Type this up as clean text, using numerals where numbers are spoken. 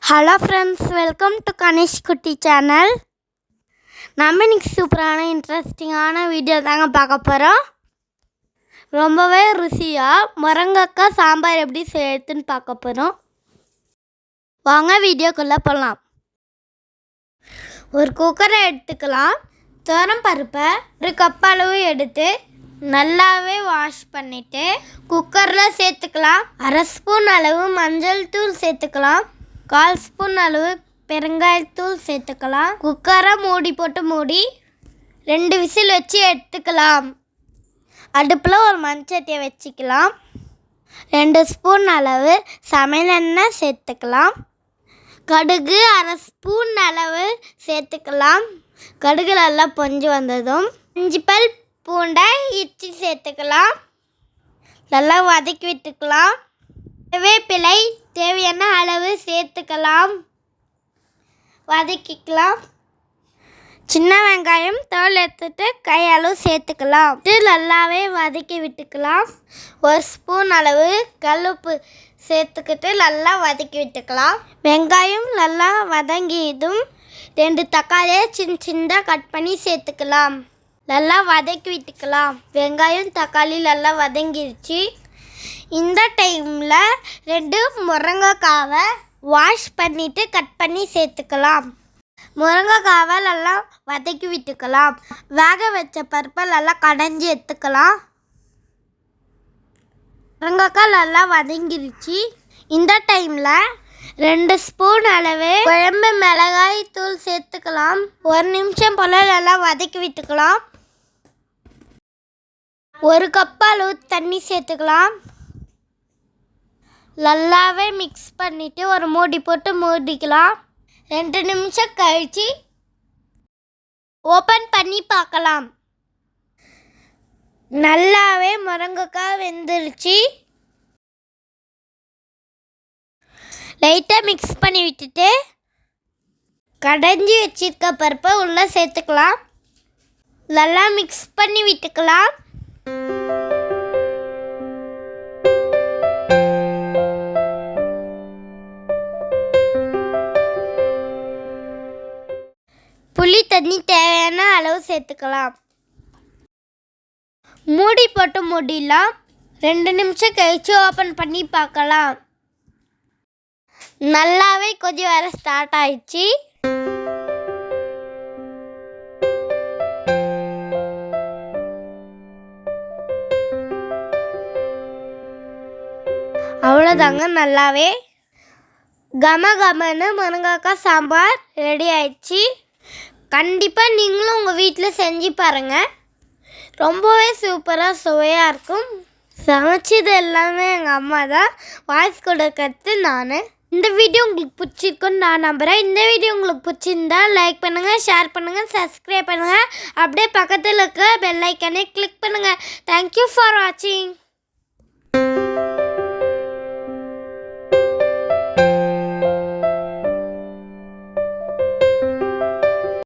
Hello friends, welcome to Ganesh குட்டி channel. நம்ம இன்னைக்கு சூப்பரான இன்ட்ரெஸ்டிங்கான வீடியோ தாங்க பார்க்க போகிறோம். ரொம்பவே ருசியாக முருங்கைக்காய் சாம்பார் எப்படி செய்யறதுன்னு பார்க்க போகிறோம். வாங்க வீடியோக்குள்ளே போகலாம். ஒரு குக்கரை எடுத்துக்கலாம். துவரம் பருப்பை ஒரு கப் அளவு எடுத்து நல்லாவே வாஷ் பண்ணிவிட்டு குக்கரில் சேர்த்துக்கலாம். 1/2 ஸ்பூன் அளவு மஞ்சள் தூள் சேர்த்துக்கலாம். 1/4 ஸ்பூன் அளவு பெருங்காயத்தூள் சேர்த்துக்கலாம். குக்கரை மூடி 2 விசில் வச்சு எடுத்துக்கலாம். அடுப்பில் ஒரு மண்சட்டியை வச்சுக்கலாம். 2 ஸ்பூன் அளவு சமையல் எண்ணெய் சேர்த்துக்கலாம். கடுகு 1/2 ஸ்பூன் அளவு சேர்த்துக்கலாம். கடுகு நல்லா பொஞ்சி வந்ததும் 5 பல் பூண்டை இடித்து சேர்த்துக்கலாம். நல்லா வதக்கி விட்டுக்கலாம். வேப்பிலை தேவையான அளவு சேர்த்துக்கலாம். வதக்கிக்கலாம். சின்ன வெங்காயம் தோல் எடுத்துட்டு கையளவு சேர்த்துக்கலாம். நல்லாவே வதக்கி விட்டுக்கலாம். 1 ஸ்பூன் அளவு கல்லுப்பு சேர்த்துக்கிட்டு நல்லா வதக்கி விட்டுக்கலாம். வெங்காயம் நல்லா வதங்கியதும் 2 தக்காளியை சின்னதாக கட் பண்ணி சேர்த்துக்கலாம். நல்லா வதக்கி விட்டுக்கலாம். வெங்காயம் தக்காளி நல்லா வதங்கிடுச்சு. இந்த டைமில் 2 முருங்கைக்காவை வாஷ் பண்ணிவிட்டு கட் பண்ணி சேர்த்துக்கலாம். முருங்கைக்காவை நல்லா வதக்கி விட்டுக்கலாம். வேக வச்ச பருப்பை நல்லா கடைஞ்சி எடுத்துக்கலாம். முருங்கைக்காய் நல்லா வதங்கிடுச்சு. இந்த டைமில் 2 ஸ்பூன் அளவு குழம்பு மிளகாய் தூள் சேர்த்துக்கலாம். 1 நிமிஷம் போல் நல்லா வதக்கி விட்டுக்கலாம். 1 கப் அளவு தண்ணி சேர்த்துக்கலாம். நல்லாவே மிக்ஸ் பண்ணிவிட்டு ஒரு மூடி போட்டு மூடிக்கலாம். 2 நிமிஷம் கழித்து ஓப்பன் பண்ணி பார்க்கலாம். நல்லாவே முருங்கைக்காய் வெந்துருச்சு. லைட்டாக மிக்ஸ் பண்ணி விட்டுட்டு கடைஞ்சி வச்சிருக்க பருப்பை உள்ளே சேர்த்துக்கலாம். நல்லா மிக்ஸ் பண்ணி விட்டுக்கலாம். புளி தண்ணி தேவையான அளவு சேர்த்துக்கலாம். மூடி போட்டு மூடிடலாம். 2 நிமிஷம் கழித்து ஓப்பன் பண்ணி பார்க்கலாம். நல்லாவே கொதி வர ஸ்டார்ட் ஆயிடுச்சு. அவ்வளோதாங்க, நல்லாவே கமன்னு முருங்கைக்காய் சாம்பார் ரெடி ஆயிடுச்சு. கண்டிப்பாக நீங்களும் உங்கள் வீட்டில் செஞ்சு பாருங்கள். ரொம்பவே சூப்பராக சுவையாக இருக்கும். சமைச்சது எல்லாமே எங்கள் அம்மா தான், வாய்ஸ் கொடுக்கறது நான். இந்த வீடியோ உங்களுக்கு பிடிச்சிருக்குன்னு நான் நம்புகிறேன். இந்த வீடியோ உங்களுக்கு பிடிச்சிருந்தா லைக் பண்ணுங்கள், ஷேர் பண்ணுங்கள், சப்ஸ்கிரைப் பண்ணுங்கள். அப்படியே பக்கத்தில் இருக்க பெல் ஐக்கானே கிளிக் பண்ணுங்கள். தேங்க்யூ ஃபார் வாட்சிங்.